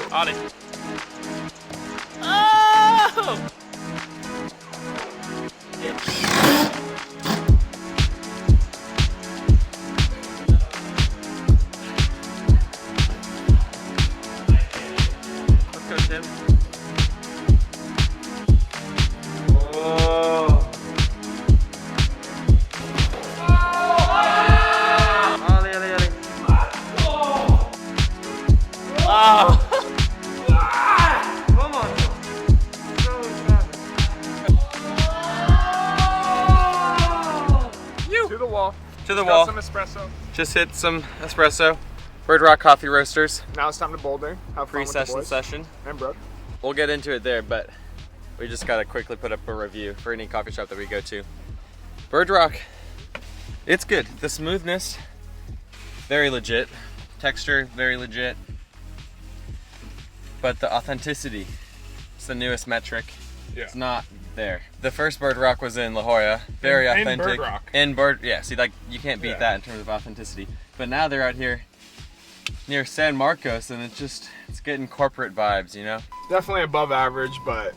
On it. Oh! Let's go, Tim. Whoa. Ollie, ollie, ollie. Oh. To the wall. Some espresso. Just hit some espresso. Bird Rock Coffee Roasters. Now it's time to boulder. Have fun with the Pre-session boys. session. And bro. We'll get into it there, but we just gotta quickly put up a review for any coffee shop that we go to. Bird Rock, it's good. The smoothness, very legit. Texture, very legit. But the authenticity, it's the newest metric. Yeah. It's not there. The first Bird Rock was in La Jolla, very authentic. In Bird Rock. In Bird, yeah, see, like, you can't beat that in terms of authenticity. But now they're out here near San Marcos, and it's getting corporate vibes, you know? Definitely above average, but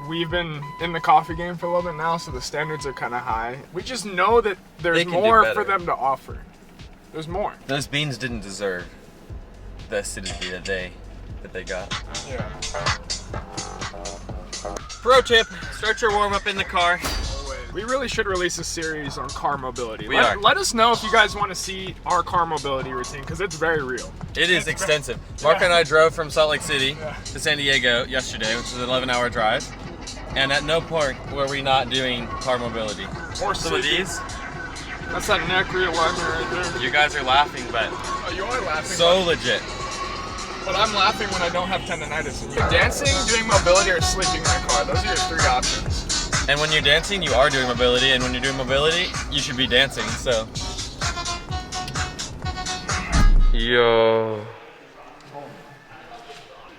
we've been in the coffee game for a little bit now, so the standards are kind of high. We just know that there's more for them to offer. There's more. Those beans didn't deserve the acidity that they got. Yeah. Pro tip, start your warm up in the car. We really should release a series on car mobility. We are. Let us know if you guys want to see our car mobility routine, because it's very real. It is extensive. Mark and I drove from Salt Lake City to San Diego yesterday, which is an 11-hour drive. And at no point were we not doing car mobility. Or some of these. That's that neck realignment right there. You guys are laughing, but Oh, you are laughing. so legit. But I'm laughing when I don't have tendonitis. Dancing, doing mobility, or sleeping in the car. Those are your three options. And when you're dancing, you are doing mobility, and when you're doing mobility, you should be dancing, so. Yo.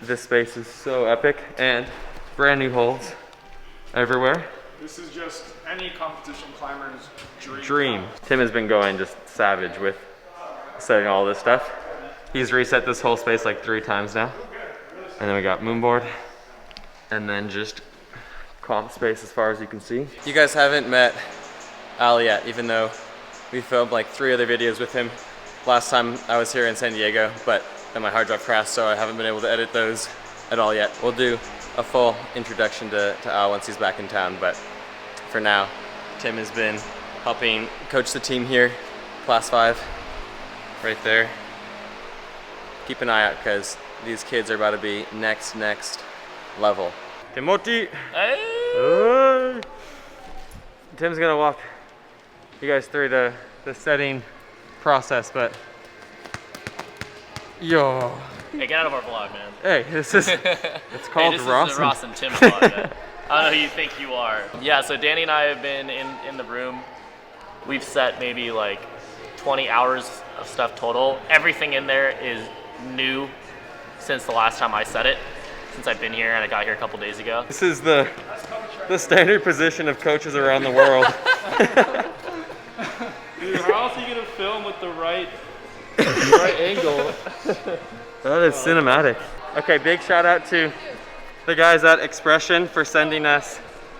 This space is so epic, and brand new holes everywhere. This is just any competition climber's Dream. Tim has been going just savage with setting all this stuff. He's reset this whole space like 3 times now. And then we got moonboard, and then just comp space as far as you can see. You guys haven't met Al yet, even though we filmed like 3 other videos with him last time I was here in San Diego, but then my hard drive crashed, so I haven't been able to edit those at all yet. We'll do a full introduction to Al once he's back in town, but for now, Tim has been helping coach the team here, class 5, right there. Keep an eye out, because these kids are about to be next level. Timothy! Hey! Tim's gonna walk you guys through the setting process, but yo. Hey, get out of our vlog, man. Hey, this is, it's called this Ross. Is the Ross and Tim vlog, man. I don't know who you think you are. Yeah, so Danny and I have been in the room. We've set maybe like 20 hours of stuff total. Everything in there is new since the last time I set it, since I've been here, and I got here a couple days ago. This is the standard position of coaches around the world. Dude, how else are you gonna film with the right angle? That is cinematic. Okay, big shout out to the guys at Expression for sending us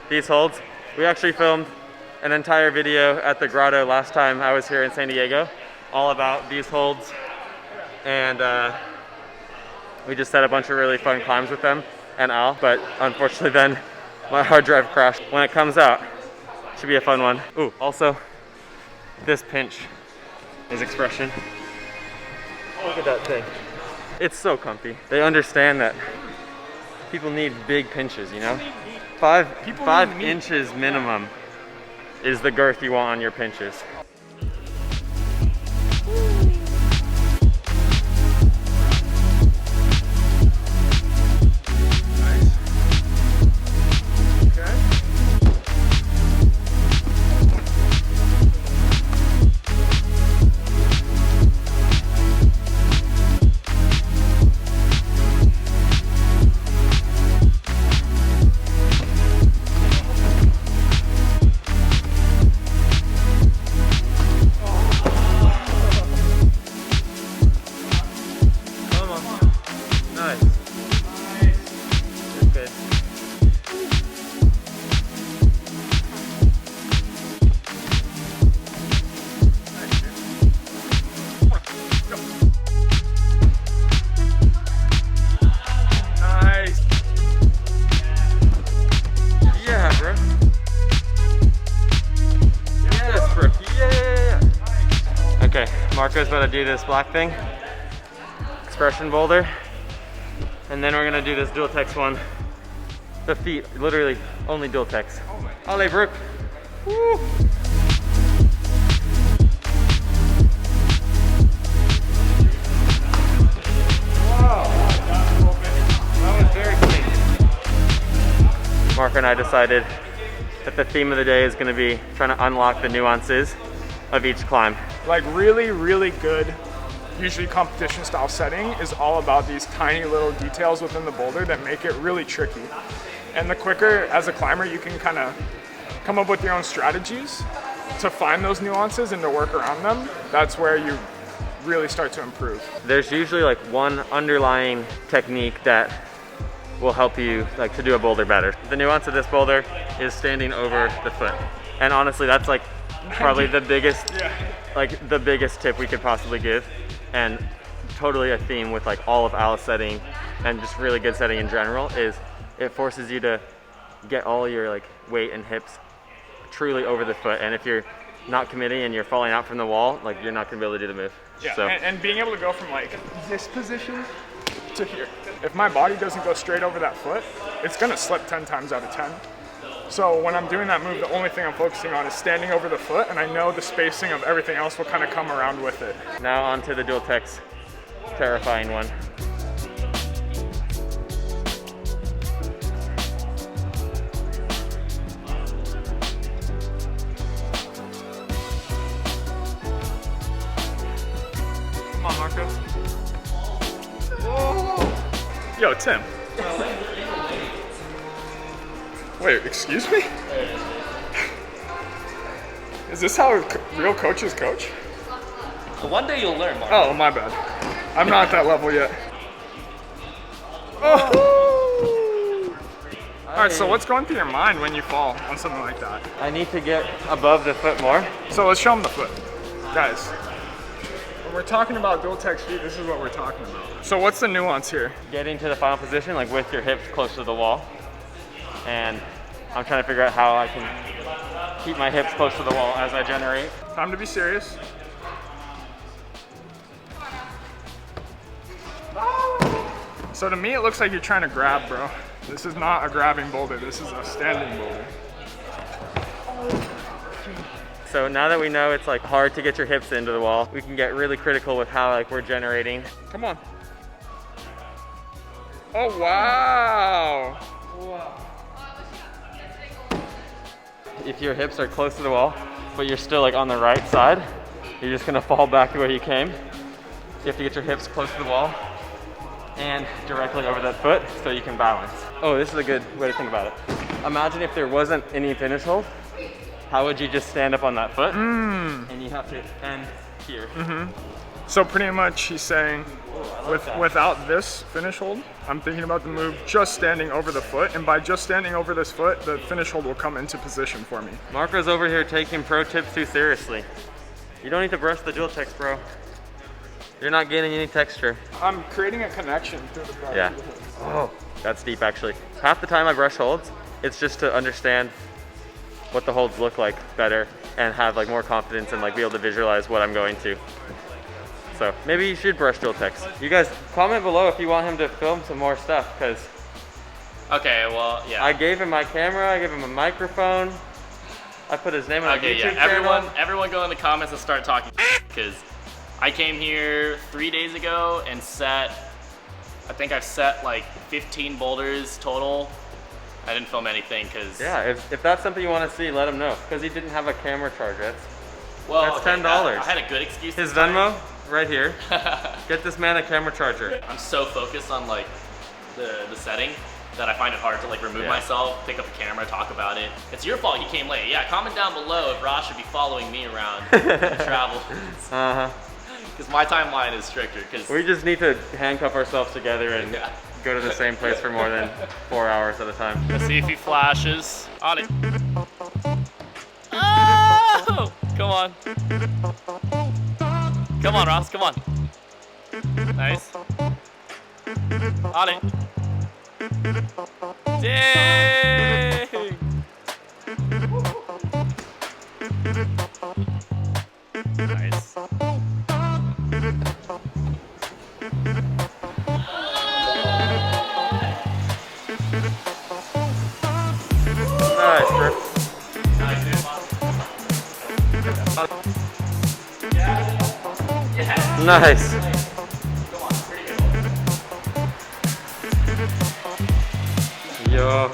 these holds. We actually filmed an entire video at the grotto last time I was here in San Diego, all about these holds. And we just had a bunch of really fun climbs with them and Al, but unfortunately then my hard drive crashed. When it comes out, it should be a fun one. Ooh, also, this pinch is Expression. Look at that thing. It's so comfy. They understand that people need big pinches, you know? 5 inches minimum is the girth you want on your pinches. Marco's about to do this black thing, expression boulder, and then we're gonna do this dual text one. The feet, literally only dual text. Allez, Brooke. Woo. Wow, that was very clean. Marco and I decided that the theme of the day is gonna be trying to unlock the nuances of each climb. Like really, really good, usually competition style setting is all about these tiny little details within the boulder that make it really tricky. And the quicker as a climber you can kind of come up with your own strategies to find those nuances and to work around them, that's where you really start to improve. There's usually like one underlying technique that will help you like to do a boulder better. The nuance of this boulder is standing over the foot. And honestly, that's like probably the biggest, like the biggest tip we could possibly give, and totally a theme with like all of Alos setting and just really good setting in general is it forces you to get all your like weight and hips truly over the foot. And if you're not committing and you're falling out from the wall, like you're not gonna be able to do the move. Yeah, so. and being able to go from like this position to here. If my body doesn't go straight over that foot, it's gonna slip 10 times out of 10. So when I'm doing that move, the only thing I'm focusing on is standing over the foot, and I know the spacing of everything else will kind of come around with it. Now onto the dual text, terrifying one. Come on, Marco. Whoa. Yo, Tim. Wait, excuse me? Is this how real coaches coach? One day you'll learn, Mark. Oh, my bad. I'm not at that level yet. Oh. All right, so what's going through your mind when you fall on something like that? I need to get above the foot more. So let's show them the foot. Guys, when we're talking about dual text feet, this is what we're talking about. So what's the nuance here? Getting to the final position, like with your hips close to the wall. And I'm trying to figure out how I can keep my hips close to the wall as I generate. Time to be serious. So to me, it looks like you're trying to grab, bro. This is not a grabbing boulder. This is a standing boulder. So now that we know it's like hard to get your hips into the wall, we can get really critical with how like we're generating. Come on. Oh, wow. If your hips are close to the wall, but you're still like on the right side, you're just gonna fall back the way you came. You have to get your hips close to the wall and directly over that foot so you can balance. Oh, this is a good way to think about it. Imagine if there wasn't any finish hold, how would you just stand up on that foot? And you have to end here. So pretty much he's saying, without this finish hold, I'm thinking about the move just standing over the foot, and by just standing over this foot, the finish hold will come into position for me. Marco's over here taking pro tips too seriously. You don't need to brush the dual text, bro. You're not getting any texture. I'm creating a connection through the body. Yeah. Oh, that's deep actually. Half the time I brush holds, it's just to understand what the holds look like better and have like more confidence and like be able to visualize what I'm going to. So maybe you should brush dual text. You guys comment below if you want him to film some more stuff, because Okay, well, yeah. I gave him my camera, I gave him a microphone, I put his name on Okay, the YouTube yeah. channel. Everyone go in the comments and start talking, because I came here 3 days ago and set, I think I've set like 15 boulders total. I didn't film anything because... Yeah, if that's something you want to see, let him know, because he didn't have a camera charge. That's $10. I had a good excuse. His this time. Venmo, right here. Get this man a camera charger. I'm so focused on like the setting that I find it hard to like remove myself, pick up a camera, talk about it. It's your fault he came late. Yeah, comment down below if Ross should be following me around the travel. Because my timeline is stricter. Because We just need to handcuff ourselves together and go to the same place for more than 4 hours at a time. Let's see if he flashes. On it. Oh! Come on. Come on, Ross. Come on. Nice. On it. Dang! Nice. Nice. Yo.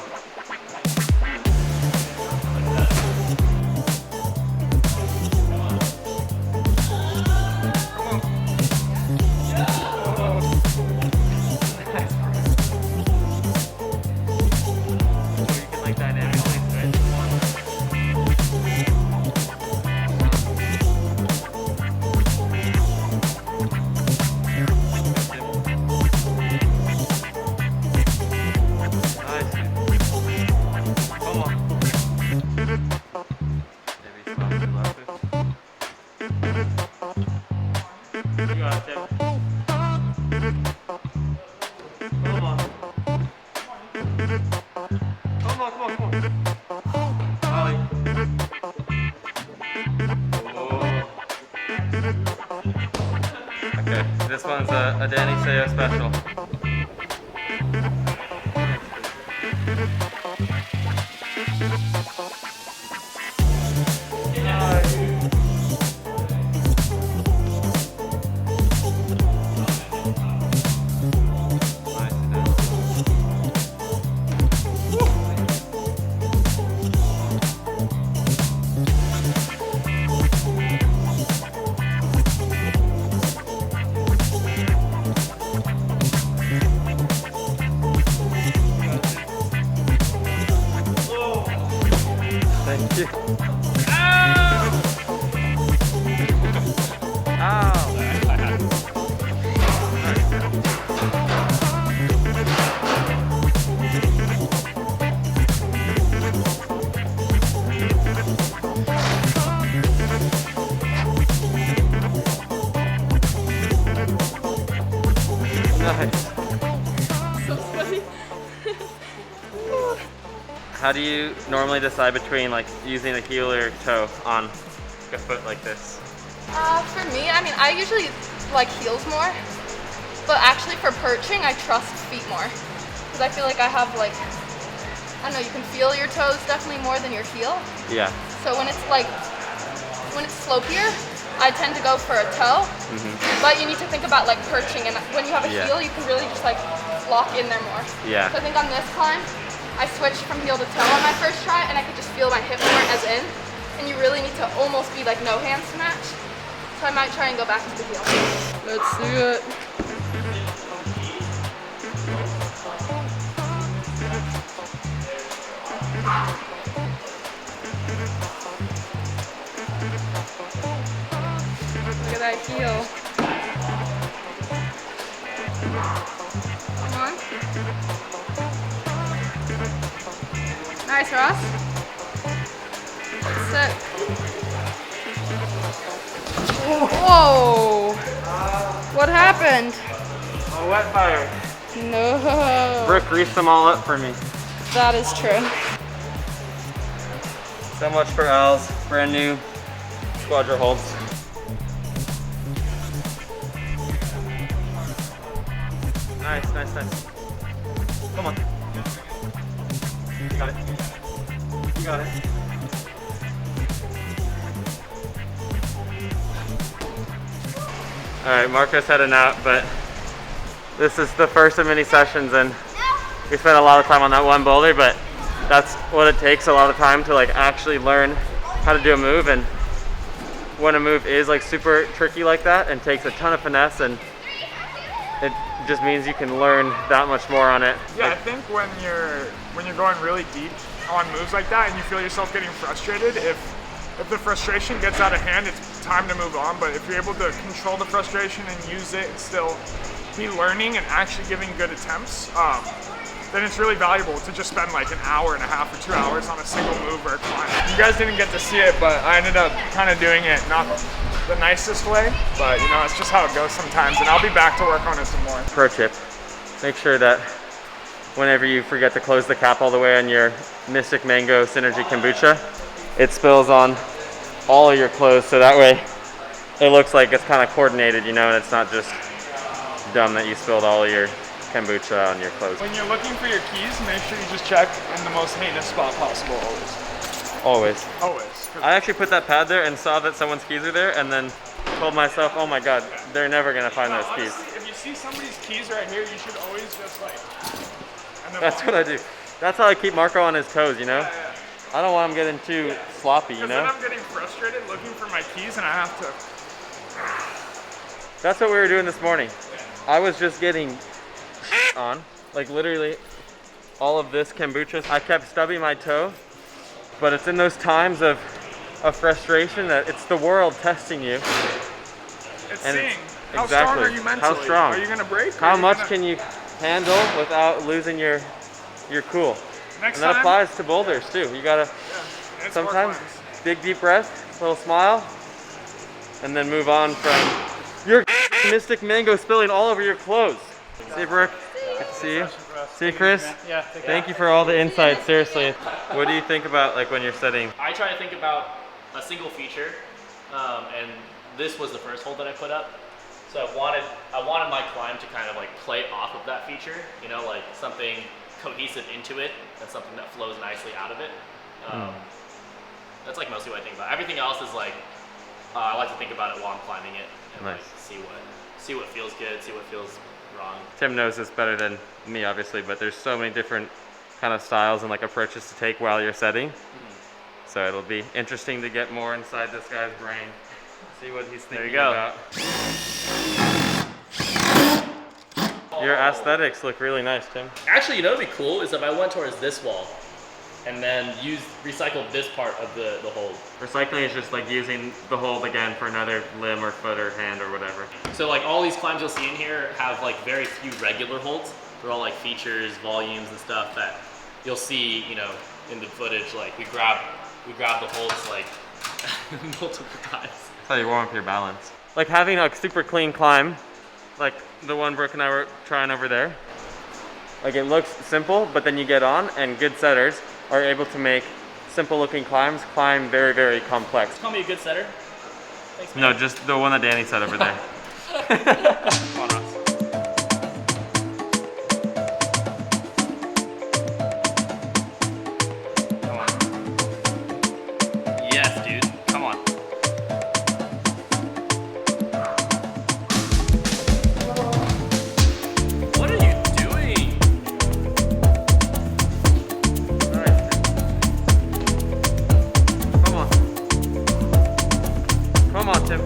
Okay, this one's a Danny Sayo special. Thank you. Ow! Ow! Nice. So funny. How do you normally decide between like using a heel or toe on a foot like this? For me, I mean, I usually like heels more, but actually for perching, I trust feet more. Because I feel like I have like, I don't know, you can feel your toes definitely more than your heel. Yeah. So when it's slopier, I tend to go for a toe, but you need to think about like perching, and when you have a heel, you can really just like lock in there more. Yeah. So I think on this climb, I switched from heel to toe on my first try, and I could just feel my hip more as in, and you really need to almost be like no hands to match. So I might try and go back to the heel. Let's do it. Look at that heel. Come on. Nice, Ross. That's sick. Whoa! What happened? A wet fire. No. Brooke greased them all up for me. That is true. So much for Al's brand new squadra holds. Nice, nice, nice. Come on. You got it. You got it. All right, Marco's heading out, but this is the first of many sessions, and we spent a lot of time on that one boulder, but that's what it takes, a lot of time to like actually learn how to do a move. And when a move is like super tricky like that and takes a ton of finesse, and it just means you can learn that much more on it. Yeah, Like, I think when you're going really deep on moves like that and you feel yourself getting frustrated, if the frustration gets out of hand, it's time to move on. But if you're able to control the frustration and use it and still be learning and actually giving good attempts, then it's really valuable to just spend like an hour and a half or 2 hours on a single move or a climb. You guys didn't get to see it, but I ended up kind of doing it not the nicest way, but you know, it's just how it goes sometimes, and I'll be back to work on it some more. pro tip, make sure that whenever you forget to close the cap all the way on your Mystic Mango Synergy Kombucha, it spills on all of your clothes, so that way it looks like it's kind of coordinated, you know, and it's not just dumb that you spilled all of your kombucha on your clothes. When you're looking for your keys, make sure you just check in the most heinous spot possible always. Always. Always. I actually put that pad there and saw that someone's keys are there, and then told myself, oh my god, they're never gonna find those keys. Honestly, if you see somebody's keys right here, you should always just like. And then That's what I do. That's how I keep Marco on his toes, you know? Yeah. I don't want him getting too sloppy, you Because then know? I'm getting frustrated looking for my keys and I have to. That's what we were doing this morning. I was just getting on, like literally all of this kombucha. I kept stubbing my toe, but it's in those times of frustration that it's the world testing you. It's And seeing. it's- How strong exactly. are you mentally? How strong? Are you gonna break? How much can you handle without losing your cool? Next And that time, applies to boulders too. You gotta it's sometimes work lines. big deep breath, little smile, and then move on from your Mystic Mango spilling all over your clothes. See you, Brooke. Good to see you. See you, Chris. Yeah. Thank you for all the insights. Seriously, what do you think about like when you're setting? I try to think about a single feature, and this was the first hold that I put up. So I wanted my climb to kind of like play off of that feature, you know, like something cohesive into it and something that flows nicely out of it. That's like mostly what I think about. Everything else is like I like to think about it while I'm climbing it and like see what feels good, see what feels wrong. Tim knows this better than me, obviously, but there's so many different kind of styles and like approaches to take while you're setting. So it'll be interesting to get more inside this guy's brain. See what he's thinking go. about. Your aesthetics look really nice, Tim. Actually, you know what'd be cool is if I went towards this wall and then recycled this part of the hold. Recycling is just like using the hold again for another limb or foot or hand or whatever. So like all these climbs you'll see in here have like very few regular holds. They're all like features, volumes and stuff that you'll see, you know, in the footage. Like we grab the holds like multiple times. That's how you warm up your balance. Like having a super clean climb, like the one Brooke and I were trying over there. Like it looks simple, but then you get on and good setters are able to make simple looking climbs climb very, very complex. Call me a good setter. Thanks, man. No, just the one that Danny said over there. Come on, Ross. Come on. Yes, dude. Come on. What are you doing? Nice. Come on. Come on, Tim.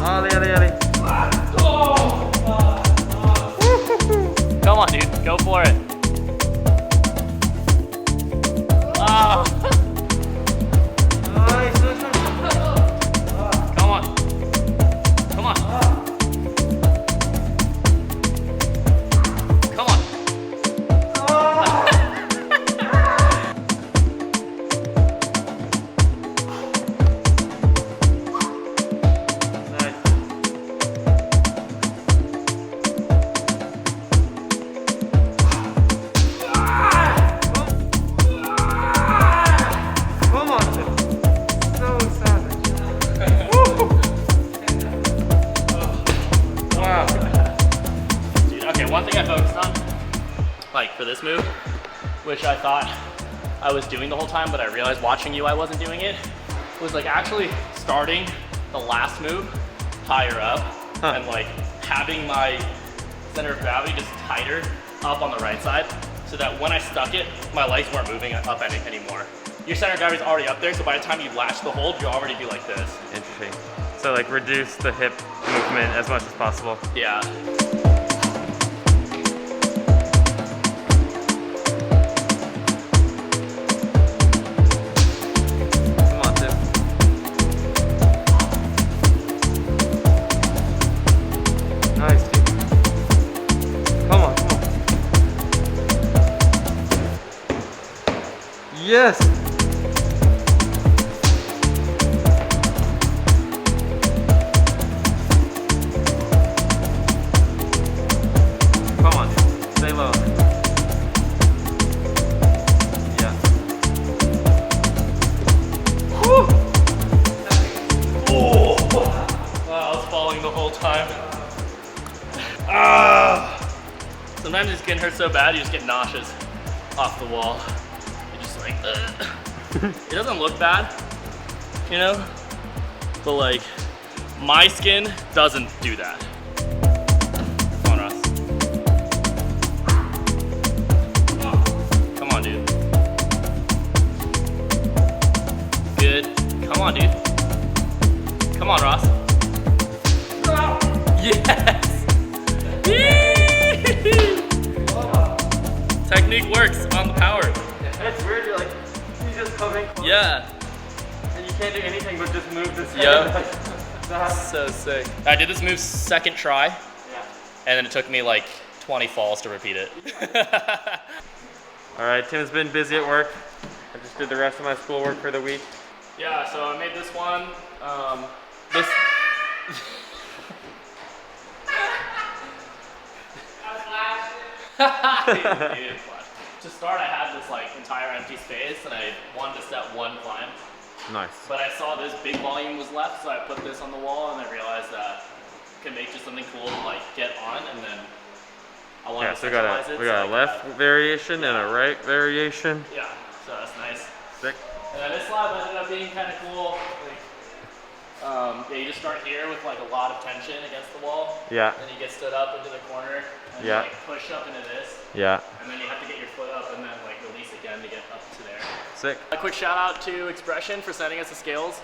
Ali, Ali, Ali. Come on, dude. Go for it. Ah. Nice. Come on. Come on. Come on. Nice. Come on, Tim. So savage. Woo! Wow. Dude, okay, one thing I focused on, like for this move, which I thought I was doing the whole time, but I realized watching you I wasn't doing it, was like actually starting the last move higher up and like having my center of gravity just tighter up on the right side so that when I stuck it, my legs weren't moving up anymore. Your center of gravity's already up there, so by the time you latch the hold, you'll already be like this. Interesting. So like reduce the hip movement as much as possible. Yeah. Come on, Tim. Nice, dude. Come on, come on. Yes. Come on, dude. Stay low. Yeah. Whew. Oh! Wow, I was falling the whole time. Ah! Sometimes your skin hurts so bad you just get nauseous off the wall. You're just like, ugh. It doesn't look bad, you know? But like, my skin doesn't do that. Come on, Ross. Come on, dude. Good. Come on, dude. Come on, Ross. Yes! Technique works on the power. It's weird, you're like, you just come in close. Yeah. And you can't do anything but just move this head. Yep. So sick. I did this move second try. Yeah. And then it took me like 20 falls to repeat it. All right, Tim's been busy at work. I just did the rest of my schoolwork for the week. Yeah, so I made this one. This. He didn't flash. To start, I had this like entire empty space, and I wanted to set one climb. Nice. But I saw this big volume was left, so I put this on the wall, and I realized that I could make just something cool to like get on, and then I wanted Yeah, to so centralize it. we got a left variation and a right variation. Yeah, so that's nice. Sick. And then this slab ended up being kind of cool. Like, yeah, you just start here with like a lot of tension against the wall. Yeah. Then you get stood up into the corner, and Yeah. you like push up into this. Yeah. And then you have to get your foot up and then like release again to get up to there. Sick. A quick shout out to Expression for sending us the scales.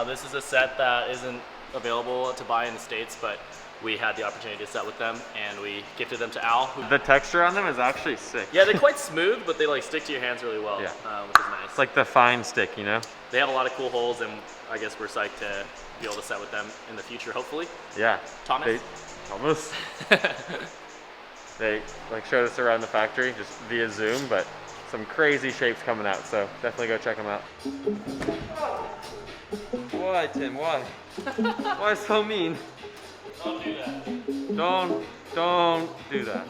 This is a set that isn't available to buy in the States, but we had the opportunity to set with them, and we gifted them to Al. The texture on them is actually sick. Yeah, they're quite smooth, but they like stick to your hands really well, Yeah. which is nice. It's like the fine stick, you know? They have a lot of cool holes, and I guess we're psyched to be able to set with them in the future, hopefully. Yeah. Thomas? Thomas. They like showed us around the factory just via Zoom, but some crazy shapes coming out, so definitely go check them out. Why, Tim? Why? Why so mean? Don't do that. Don't do that.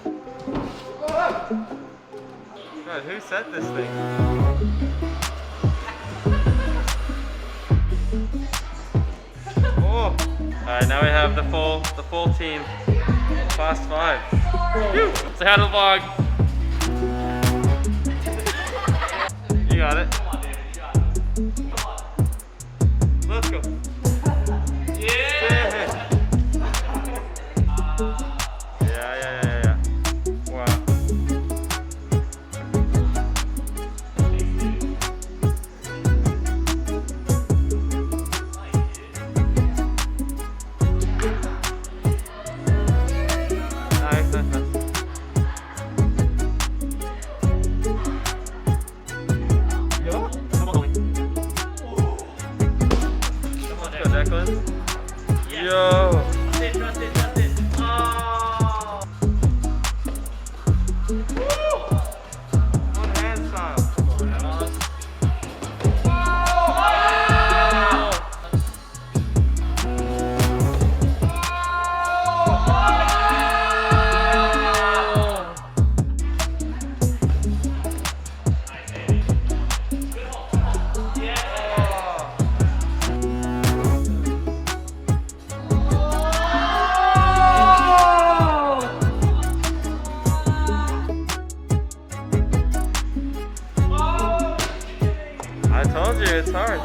God, who set this thing? Oh! Alright, now we have the full team. Fast 5. Whew. Say hi to the vlog. You got it. Come on, David, you got it. Come on. Let's go. Yeah! Yeah. Wow. Nice. Yo. Trust it. Oh! One hand style. I told you, it's hard.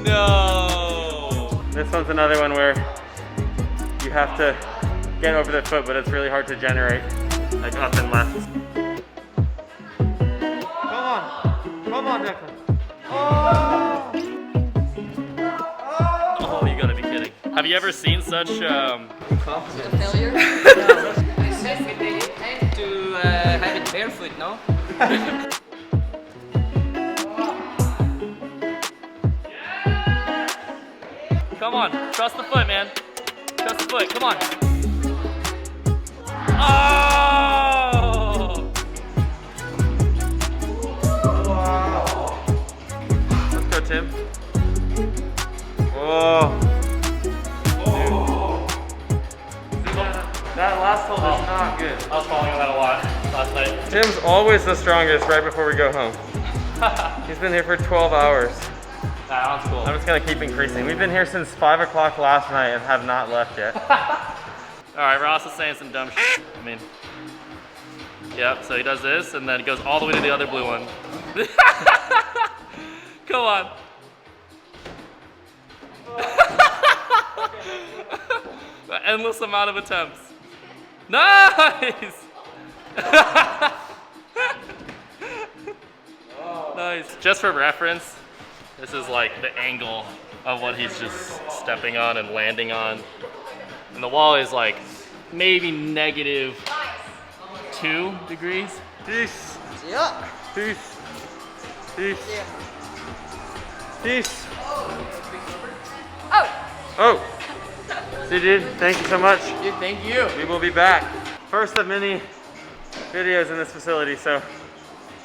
No! This one's another one where you have to get over the foot, but it's really hard to generate, like up and left. Come on, Declan. Oh, you gotta be kidding. Have you ever seen such Failure? To have it barefoot, no? Come on, trust the foot, man. Trust the foot, come on. Oh! Let's go, Tim. Whoa. That last hold is not good. I was following that a lot last night. Tim's always the strongest right before we go home. He's been here for 12 hours. Nah, that's cool. I'm just gonna keep increasing. We've been here since 5 o'clock last night and have not left yet. All right, Ross is saying some dumb shit. I mean, Yep, so he does this, and then it goes all the way to the other blue one. Come on. The endless amount of attempts. Nice! Nice. Just for reference, this is like the angle of what he's just stepping on and landing on. And the wall is like maybe -2 degrees. Peace. Yeah. Peace. Peace. Peace. Oh, Oh. See, dude, thank you so much. Dude, thank you. We will be back. First of many videos in this facility, so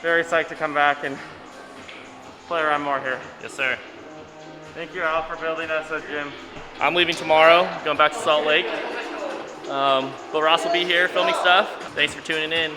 very psyched to come back and play around more here. Yes, sir. Thank you, Al, for building us a gym. I'm leaving tomorrow, going back to Salt Lake. But Ross will be here filming stuff. Thanks for tuning in.